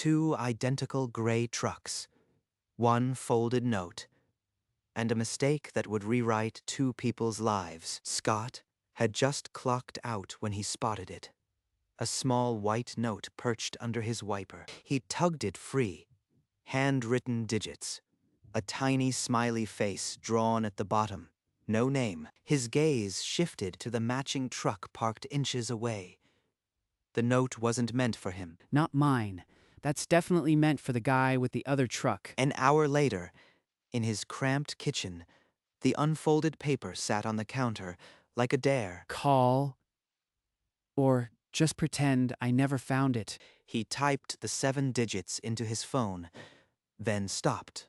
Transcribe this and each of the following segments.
two identical gray trucks, one folded note, and a mistake that would rewrite two people's lives. Scott had just clocked out when he spotted it. A small white note perched under his wiper. He tugged it free. Handwritten digits. A tiny smiley face drawn at the bottom. No name. His gaze shifted to the matching truck parked inches away. The note wasn't meant for him. Not mine. That's definitely meant for the guy with the other truck. An hour later, in his cramped kitchen, the unfolded paper sat on the counter like a dare. Call. Or just pretend I never found it. He typed the 7 digits into his phone, then stopped.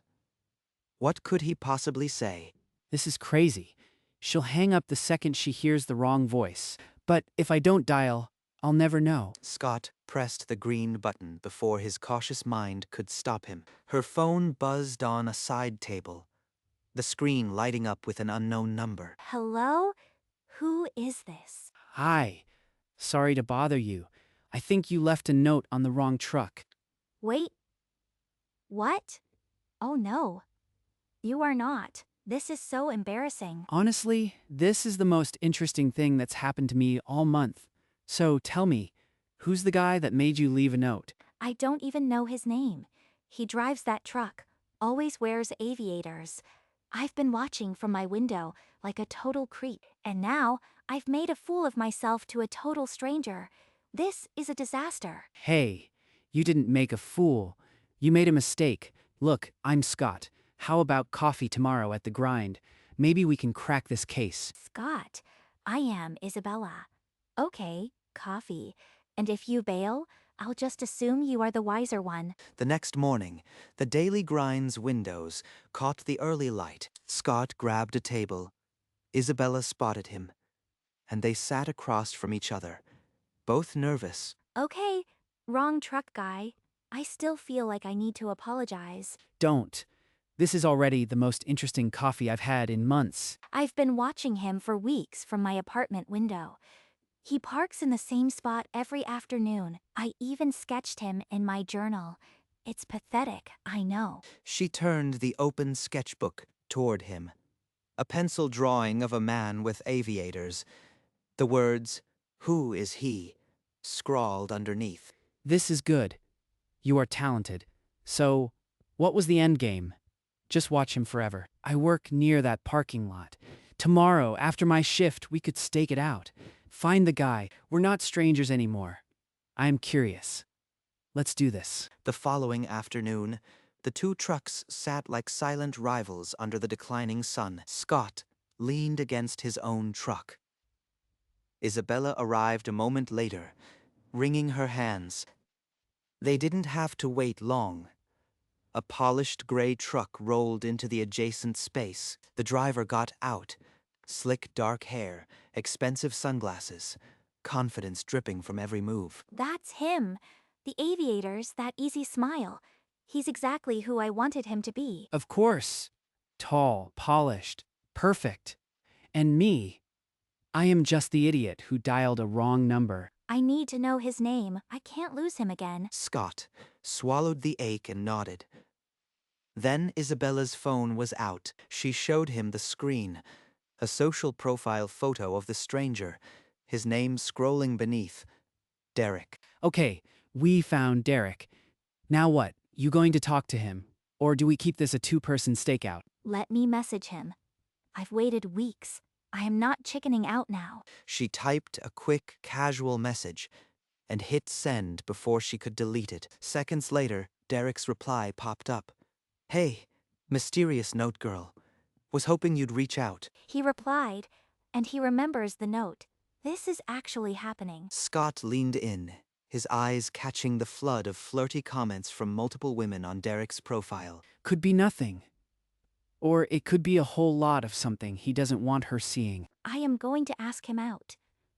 What could he possibly say? This is crazy. She'll hang up the second she hears the wrong voice. But if I don't dial, I'll never know. Scott pressed the green button before his cautious mind could stop him. Her phone buzzed on a side table, the screen lighting up with an unknown number. Hello? Who is this? Hi. Sorry to bother you. I think you left a note on the wrong truck. Wait. What? Oh no. You are not. This is so embarrassing. Honestly, this is the most interesting thing that's happened to me all month. So tell me, who's the guy that made you leave a note? I don't even know his name. He drives that truck, always wears aviators. I've been watching from my window like a total creep, and now I've made a fool of myself to a total stranger. This is a disaster. Hey, you didn't make a fool. You made a mistake. Look, I'm Scott. How about coffee tomorrow at the grind? Maybe we can crack this case. Scott, I am Isabella. Okay, coffee. And if you bail, I'll just assume you are the wiser one. The next morning, the Daily Grind's windows caught the early light. Scott grabbed a table. Isabella spotted him, and they sat across from each other, both nervous. Okay, wrong truck guy. I still feel like I need to apologize. Don't. This is already the most interesting coffee I've had in months. I've been watching him for weeks from my apartment window. He parks in the same spot every afternoon. I even sketched him in my journal. It's pathetic, I know. She turned the open sketchbook toward him. A pencil drawing of a man with aviators. The words, "Who is he?" scrawled underneath. This is good. You are talented. So, what was the end game? Just watch him forever. I work near that parking lot. Tomorrow, after my shift, we could stake it out. Find the guy. We're not strangers anymore. I am curious. Let's do this. The following afternoon, the two trucks sat like silent rivals under the declining sun. Scott leaned against his own truck. Isabella arrived a moment later, wringing her hands. They didn't have to wait long. A polished gray truck rolled into the adjacent space. The driver got out. Slick dark hair, expensive sunglasses, confidence dripping from every move. That's him. The aviators, that easy smile. He's exactly who I wanted him to be. Of course. Tall, polished, perfect. And me. I am just the idiot who dialed a wrong number. I need to know his name. I can't lose him again. Scott swallowed the ache and nodded. Then Isabella's phone was out. She showed him the screen, a social profile photo of the stranger, his name scrolling beneath. Derek. Okay, we found Derek. Now what? You going to talk to him? Or do we keep this a two-person stakeout? Let me message him. I've waited weeks. I am not chickening out now. She typed a quick, casual message and hit send before she could delete it. Seconds later, Derek's reply popped up. "Hey, mysterious note girl. Was hoping you'd reach out." He replied, and he remembers the note. This is actually happening. Scott leaned in, his eyes catching the flood of flirty comments from multiple women on Derek's profile. Could be nothing. Or it could be a whole lot of something he doesn't want her seeing. I am going to ask him out.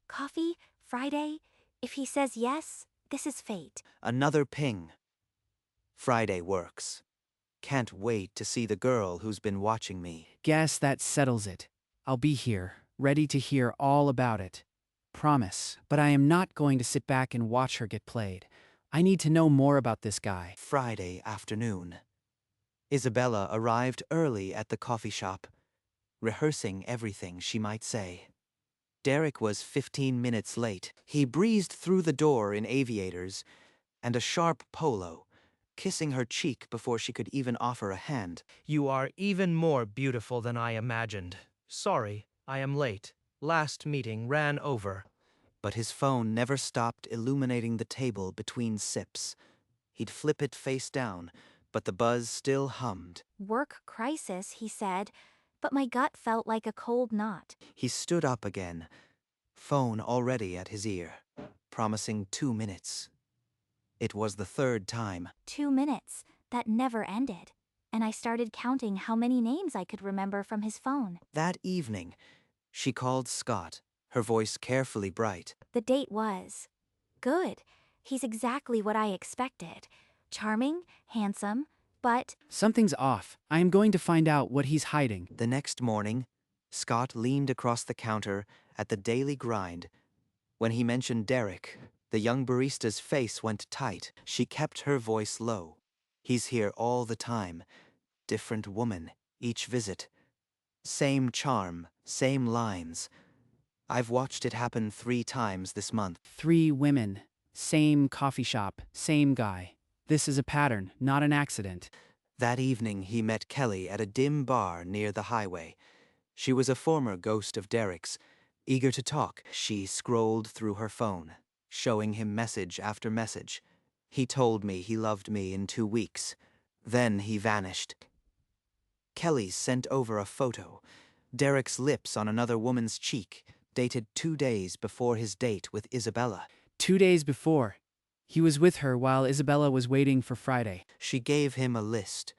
Coffee? Friday? If he says yes, this is fate. Another ping. Friday works. Can't wait to see the girl who's been watching me. Guess that settles it. I'll be here, ready to hear all about it. Promise. But I am not going to sit back and watch her get played. I need to know more about this guy. Friday afternoon. Isabella arrived early at the coffee shop, rehearsing everything she might say. Derek was 15 minutes late. He breezed through the door in aviators and a sharp polo, kissing her cheek before she could even offer a hand. You are even more beautiful than I imagined. Sorry, I am late. Last meeting ran over. But his phone never stopped illuminating the table between sips. He'd flip it face down, but the buzz still hummed. Work crisis, he said, but my gut felt like a cold knot. He stood up again, phone already at his ear, promising 2 minutes. It was the third time. 2 minutes. That never ended. And I started counting how many names I could remember from his phone. That evening, she called Scott, her voice carefully bright. The date was good. He's exactly what I expected. Charming, handsome, but Something's off. I am going to find out what he's hiding. The next morning, Scott leaned across the counter at the daily grind. When he mentioned Derek, the young barista's face went tight. She kept her voice low. He's here all the time. Different woman, each visit. Same charm, same lines. I've watched it happen 3 times this month. 3 women, same coffee shop, same guy. This is a pattern, not an accident. That evening, he met Kelly at a dim bar near the highway. She was a former ghost of Derek's. Eager to talk, she scrolled through her phone, showing him message after message. He told me he loved me in 2 weeks. Then he vanished. Kelly sent over a photo. Derek's lips on another woman's cheek, dated 2 days before his date with Isabella. 2 days before, he was with her while Isabella was waiting for Friday. She gave him a list.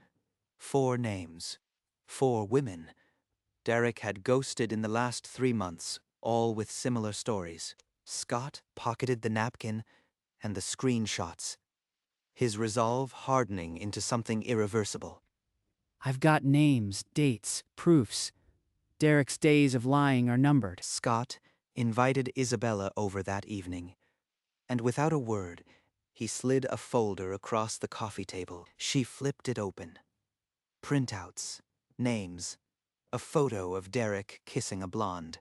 4 names. 4 women. Derek had ghosted in the last 3 months, all with similar stories. Scott pocketed the napkin and the screenshots, his resolve hardening into something irreversible. I've got names, dates, proofs. Derek's days of lying are numbered. Scott invited Isabella over that evening, and without a word, he slid a folder across the coffee table. She flipped it open. Printouts, names, a photo of Derek kissing a blonde.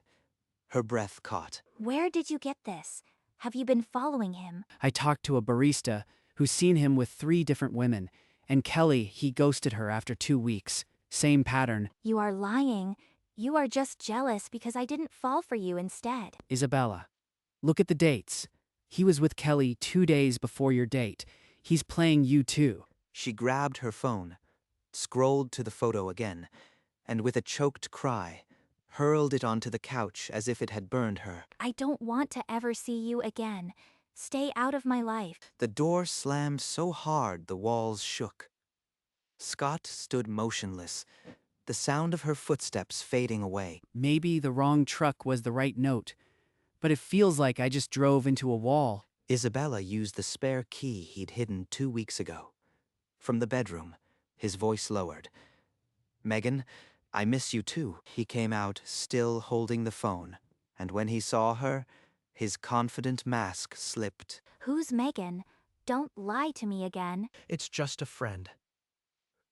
Her breath caught. where did you get this? Have you been following him? I talked to a barista who's seen him with 3 different women, and Kelly, he ghosted her after 2 weeks. Same pattern. You are lying. You are just jealous because I didn't fall for you instead. Isabella, look at the dates. He was with Kelly 2 days before your date. He's playing you too. She grabbed her phone, scrolled to the photo again, and with a choked cry, hurled it onto the couch as if it had burned her. I don't want to ever see you again. Stay out of my life. The door slammed so hard the walls shook. Scott stood motionless, the sound of her footsteps fading away. Maybe the wrong truck was the right note, but it feels like I just drove into a wall. Isabella used the spare key he'd hidden 2 weeks ago. From the bedroom, his voice lowered. Megan, I miss you too. He came out, still holding the phone, and when he saw her, his confident mask slipped. Who's Megan? Don't lie to me again. It's just a friend.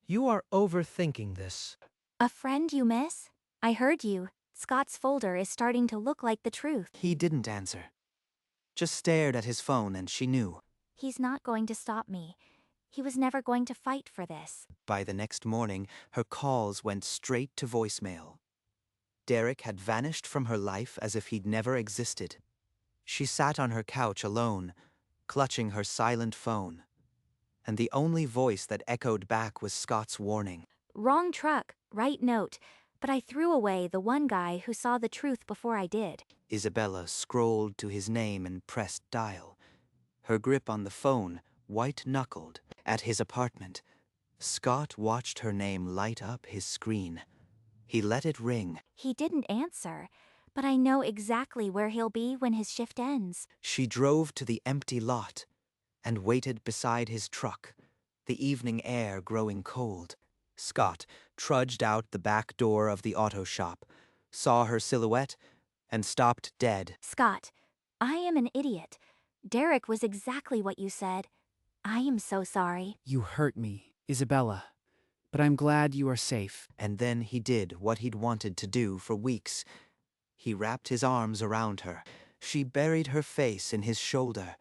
You are overthinking this. A friend you miss? I heard you. Scott's folder is starting to look like the truth. He didn't answer. Just stared at his phone, and she knew. He's not going to stop me. He was never going to fight for this. By the next morning, her calls went straight to voicemail. Derek had vanished from her life as if he'd never existed. She sat on her couch alone, clutching her silent phone. And the only voice that echoed back was Scott's warning. Wrong truck, right note. But I threw away the one guy who saw the truth before I did. Isabella scrolled to his name and pressed dial. Her grip on the phone, white-knuckled, at his apartment. Scott watched her name light up his screen. He let it ring. He didn't answer, but I know exactly where he'll be when his shift ends. She drove to the empty lot and waited beside his truck, the evening air growing cold. Scott trudged out the back door of the auto shop, saw her silhouette, and stopped dead. Scott, I am an idiot. Derek was exactly what you said. I am so sorry. You hurt me, Isabella, but I'm glad you are safe. And then he did what he'd wanted to do for weeks. He wrapped his arms around her. She buried her face in his shoulder,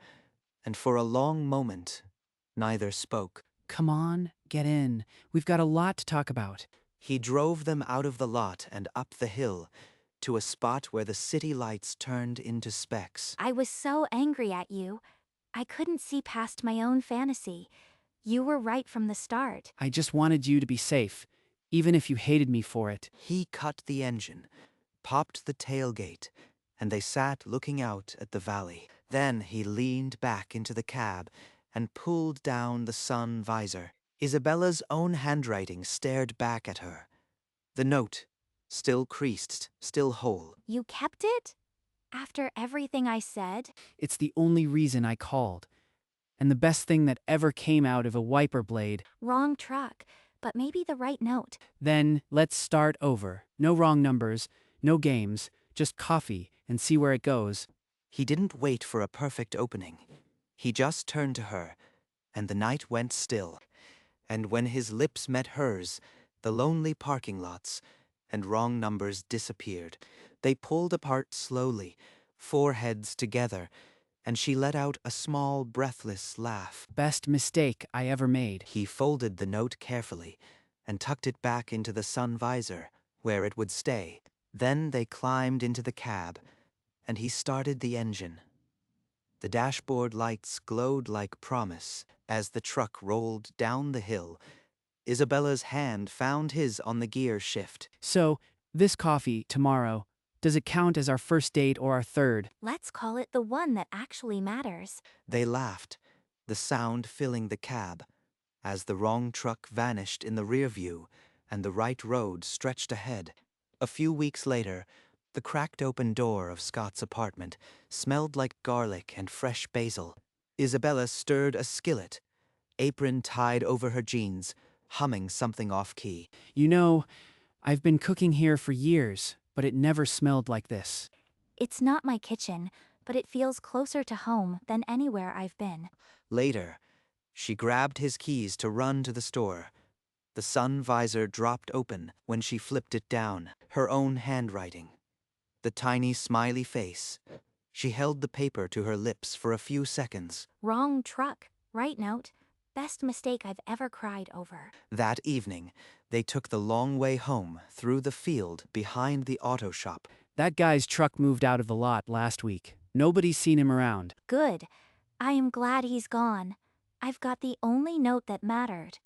and for a long moment, neither spoke. Come on, get in. We've got a lot to talk about. He drove them out of the lot and up the hill to a spot where the city lights turned into specks. I was so angry at you. I couldn't see past my own fantasy. You were right from the start. I just wanted you to be safe, even if you hated me for it. He cut the engine, popped the tailgate, and they sat looking out at the valley. Then he leaned back into the cab and pulled down the sun visor. Isabella's own handwriting stared back at her. The note, still creased, still whole. You kept it? After everything I said? It's the only reason I called. And the best thing that ever came out of a wiper blade. Wrong truck, but maybe the right note. Then let's start over. No wrong numbers, no games, just coffee and see where it goes. He didn't wait for a perfect opening. He just turned to her, and the night went still. And when his lips met hers, the lonely parking lots and wrong numbers disappeared. They pulled apart slowly, foreheads together, and she let out a small, breathless laugh. Best mistake I ever made. He folded the note carefully and tucked it back into the sun visor, where it would stay. Then they climbed into the cab, and he started the engine. The dashboard lights glowed like promise as the truck rolled down the hill. Isabella's hand found his on the gear shift. So, this coffee, tomorrow, does it count as our first date or our third? Let's call it the one that actually matters. They laughed, the sound filling the cab, as the wrong truck vanished in the rear view and the right road stretched ahead. A few weeks later, the cracked open door of Scott's apartment smelled like garlic and fresh basil. Isabella stirred a skillet, apron tied over her jeans, humming something off-key. You know, I've been cooking here for years, but it never smelled like this. It's not my kitchen, but it feels closer to home than anywhere I've been. Later, she grabbed his keys to run to the store. The sun visor dropped open when she flipped it down, her own handwriting. The tiny smiley face. She held the paper to her lips for a few seconds. Wrong truck, right note. Best mistake I've ever cried over. That evening, they took the long way home through the field behind the auto shop. That guy's truck moved out of the lot last week. Nobody's seen him around. Good. I am glad he's gone. I've got the only note that mattered.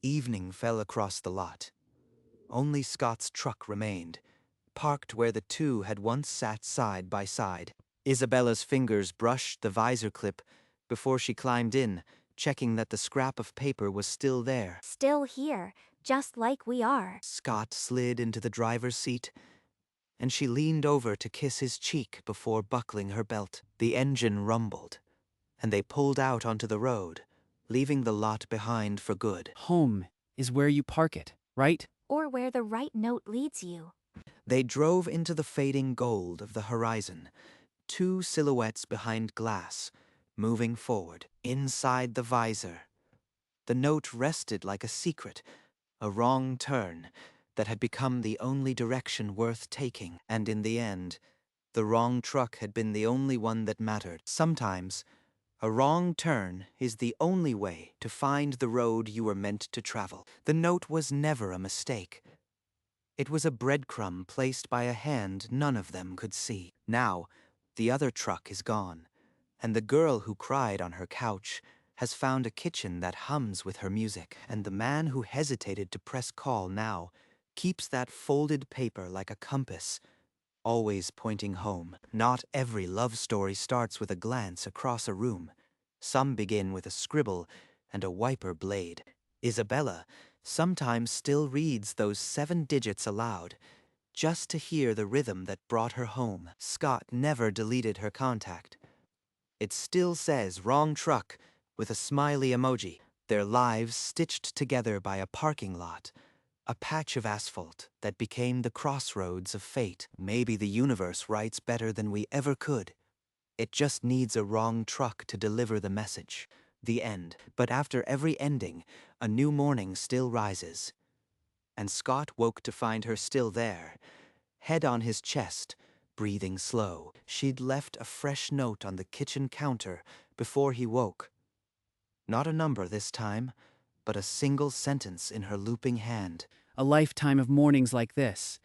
Evening fell across the lot. Only Scott's truck remained, parked where the two had once sat side by side. Isabella's fingers brushed the visor clip before she climbed in, checking that the scrap of paper was still there. Still here, just like we are. Scott slid into the driver's seat, and she leaned over to kiss his cheek before buckling her belt. The engine rumbled, and they pulled out onto the road, leaving the lot behind for good. Home is where you park it, right? Or where the right note leads you. They drove into the fading gold of the horizon, two silhouettes behind glass, moving forward. Inside the visor, the note rested like a secret, a wrong turn that had become the only direction worth taking. And in the end, the wrong truck had been the only one that mattered. Sometimes, a wrong turn is the only way to find the road you were meant to travel. The note was never a mistake. It was a breadcrumb placed by a hand none of them could see. Now, the other truck is gone, and the girl who cried on her couch has found a kitchen that hums with her music, and the man who hesitated to press call now keeps that folded paper like a compass, always pointing home. Not every love story starts with a glance across a room. Some begin with a scribble and a wiper blade. Isabella sometimes still reads those 7 digits aloud, just to hear the rhythm that brought her home. Scott never deleted her contact. It still says wrong truck with a smiley emoji, their lives stitched together by a parking lot, a patch of asphalt that became the crossroads of fate. Maybe the universe writes better than we ever could. It just needs a wrong truck to deliver the message. The end. But after every ending, a new morning still rises. And Scott woke to find her still there, head on his chest, breathing slow. She'd left a fresh note on the kitchen counter before he woke. Not a number this time, but a single sentence in her looping hand. A lifetime of mornings like this.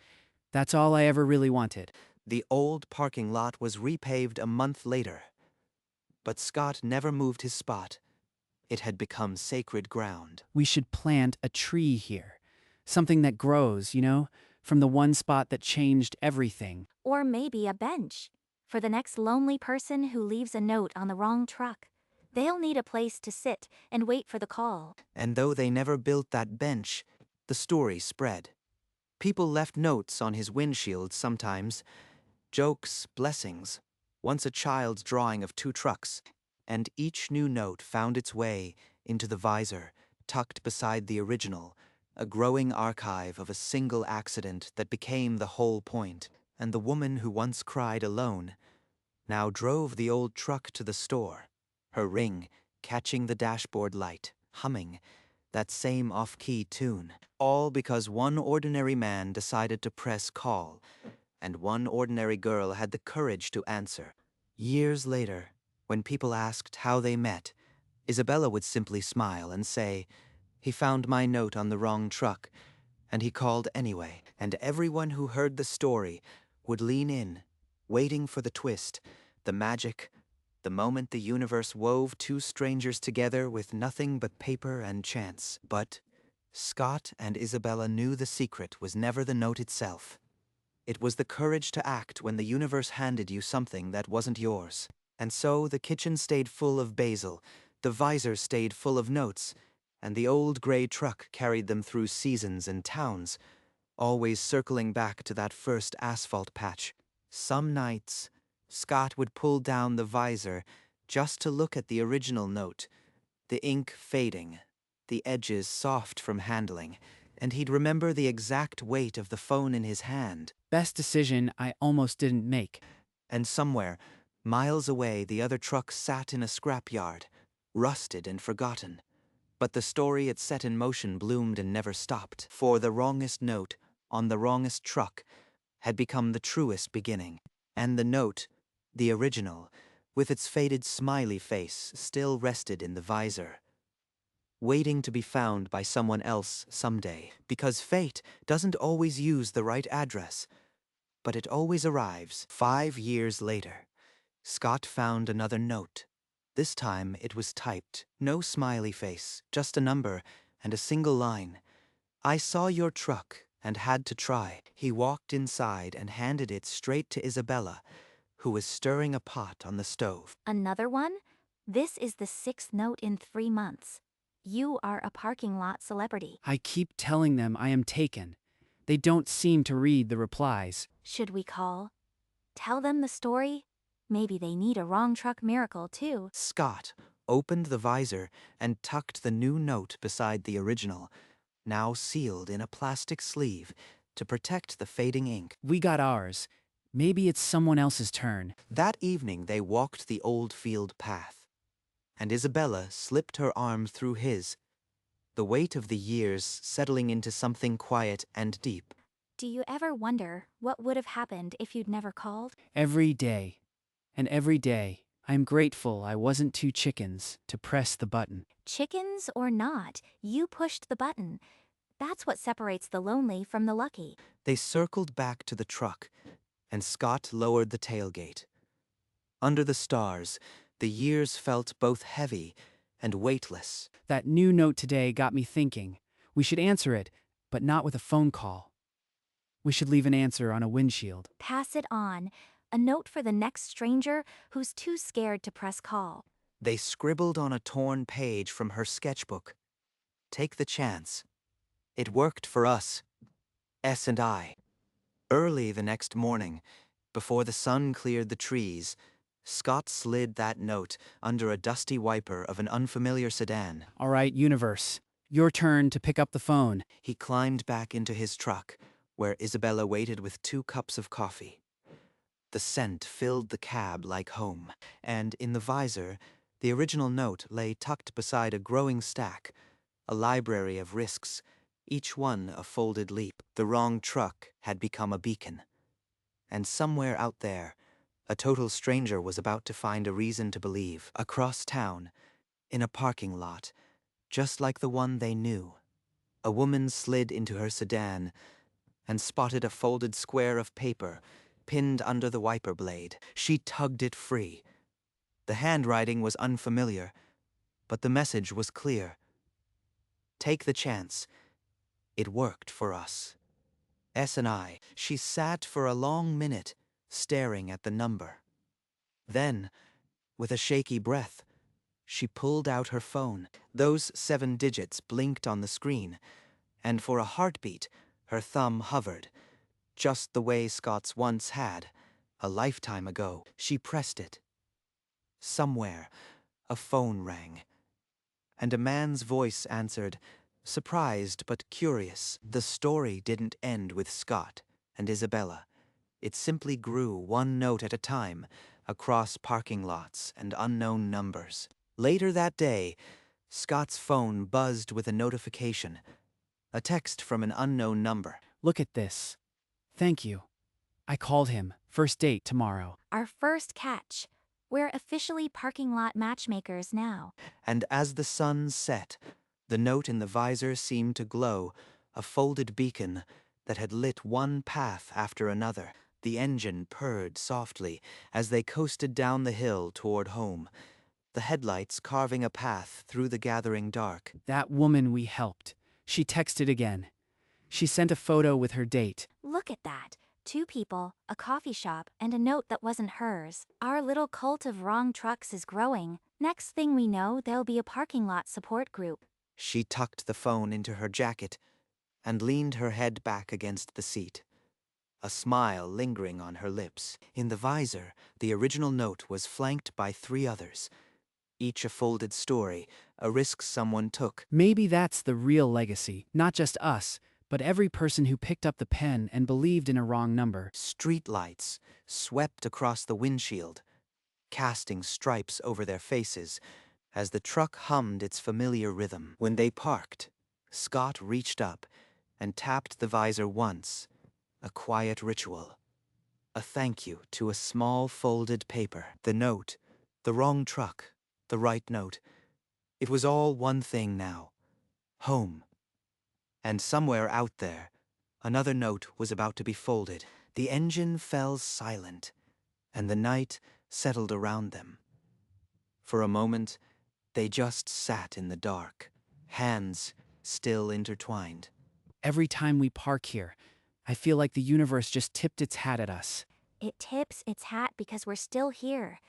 That's all I ever really wanted. The old parking lot was repaved a month later. But Scott never moved his spot. It had become sacred ground. We should plant a tree here. Something that grows, from the one spot that changed everything. Or maybe a bench. For the next lonely person who leaves a note on the wrong truck. They'll need a place to sit and wait for the call. And though they never built that bench, the story spread. People left notes on his windshield sometimes, jokes, blessings, once a child's drawing of two trucks, and each new note found its way into the visor, tucked beside the original, a growing archive of a single accident that became the whole point. And the woman who once cried alone now drove the old truck to the store, her ring catching the dashboard light, humming that same off-key tune, all because one ordinary man decided to press call, and one ordinary girl had the courage to answer. Years later, when people asked how they met, Isabella would simply smile and say, "He found my note on the wrong truck, and he called anyway." And everyone who heard the story would lean in, waiting for the twist, the magic, the moment the universe wove two strangers together with nothing but paper and chance. But Scott and Isabella knew the secret was never the note itself. It was the courage to act when the universe handed you something that wasn't yours. And so the kitchen stayed full of basil, the visor stayed full of notes, and the old gray truck carried them through seasons and towns, always circling back to that first asphalt patch. Some nights, Scott would pull down the visor just to look at the original note, the ink fading, the edges soft from handling, and he'd remember the exact weight of the phone in his hand. Best decision I almost didn't make. And somewhere, miles away, the other truck sat in a scrapyard, rusted and forgotten. But the story it set in motion bloomed and never stopped, for the wrongest note on the wrongest truck had become the truest beginning. And the note, the original, with its faded smiley face, still rested in the visor, waiting to be found by someone else someday. Because fate doesn't always use the right address, but it always arrives. 5 years later, Scott found another note. This time it was typed, no smiley face, just a number and a single line. "I saw your truck and had to try." He walked inside and handed it straight to Isabella, who was stirring a pot on the stove. Another one? This is the 6th note in 3 months. You are a parking lot celebrity. I keep telling them I am taken. They don't seem to read the replies. Should we call? Tell them the story? Maybe they need a wrong truck miracle too. Scott opened the visor and tucked the new note beside the original, now sealed in a plastic sleeve to protect the fading ink. We got ours. Maybe it's someone else's turn. That evening they walked the old field path, and Isabella slipped her arm through his, the weight of the years settling into something quiet and deep. Do you ever wonder what would have happened if you'd never called? Every day. And every day, I'm grateful I wasn't two chickens to press the button. Chickens or not, you pushed the button. That's what separates the lonely from the lucky. They circled back to the truck, and Scott lowered the tailgate. Under the stars, the years felt both heavy and weightless. That new note today got me thinking. We should answer it, but not with a phone call. We should leave an answer on a windshield. Pass it on. A note for the next stranger who's too scared to press call. They scribbled on a torn page from her sketchbook. "Take the chance. It worked for us. S and I." Early the next morning, before the sun cleared the trees, Scott slid that note under a dusty wiper of an unfamiliar sedan. All right, universe. Your turn to pick up the phone. He climbed back into his truck, where Isabella waited with 2 cups of coffee. The scent filled the cab like home, and in the visor, The original note lay tucked beside a growing stack, a library of risks, each one a folded leap. The wrong truck had become a beacon. And somewhere out there, a total stranger was about to find a reason to believe. Across town, in a parking lot, just like the one they knew, a woman slid into her sedan and spotted a folded square of paper pinned under the wiper blade. She tugged it free. The handwriting was unfamiliar, but the message was clear. Take the chance. It worked for us. S and I. She sat for a long minute, staring at the number. Then, with a shaky breath, she pulled out her phone. Those 7 digits blinked on the screen, and for a heartbeat, her thumb hovered, just the way Scott's once had, a lifetime ago. She pressed it. Somewhere, a phone rang, and a man's voice answered, surprised but curious. The story didn't end with Scott and Isabella. It simply grew one note at a time, across parking lots and unknown numbers. Later that day, Scott's phone buzzed with a notification, a text from an unknown number. Look at this. Thank you. I called him. First date tomorrow. Our first catch. We're officially parking lot matchmakers now. And as the sun set, the note in the visor seemed to glow, a folded beacon that had lit one path after another. The engine purred softly as they coasted down the hill toward home, the headlights carving a path through the gathering dark. That woman we helped. She texted again. She sent a photo with her date. Look at that. 2 people, a coffee shop, and a note that wasn't hers. Our little cult of wrong trucks is growing. Next thing we know, there'll be a parking lot support group. She tucked the phone into her jacket and leaned her head back against the seat, a smile lingering on her lips. In the visor, the original note was flanked by 3 others, each a folded story, a risk someone took. Maybe that's the real legacy. Not just us, but every person who picked up the pen and believed in a wrong number. Streetlights swept across the windshield, casting stripes over their faces as the truck hummed its familiar rhythm. When they parked, Scott reached up and tapped the visor once, a quiet ritual, a thank you to a small folded paper. The note, the wrong truck, the right note. It was all one thing now. Home. And somewhere out there, another note was about to be folded. The engine fell silent, and the night settled around them. For a moment, they just sat in the dark, hands still intertwined. Every time we park here, I feel like the universe just tipped its hat at us. It tips its hat because we're still here.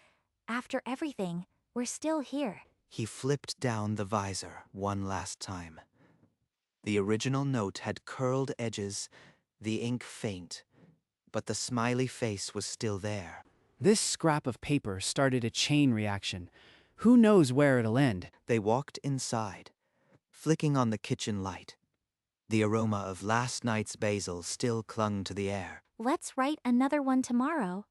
After everything, we're still here. He flipped down the visor one last time. The original note had curled edges, the ink faint, but the smiley face was still there. This scrap of paper started a chain reaction. Who knows where it'll end? They walked inside, flicking on the kitchen light. The aroma of last night's basil still clung to the air. Let's write another one tomorrow.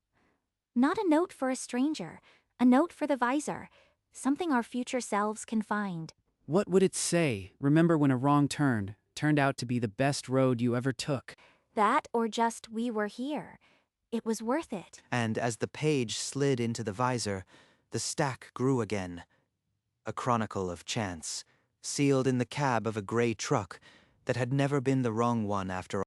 Not a note for a stranger, a note for the visor. Something our future selves can find. What would it say? Remember when a wrong turn turned out to be the best road you ever took? That or just we were here. It was worth it. And as the page slid into the visor, the stack grew again. A chronicle of chance, sealed in the cab of a gray truck that had never been the wrong one after all.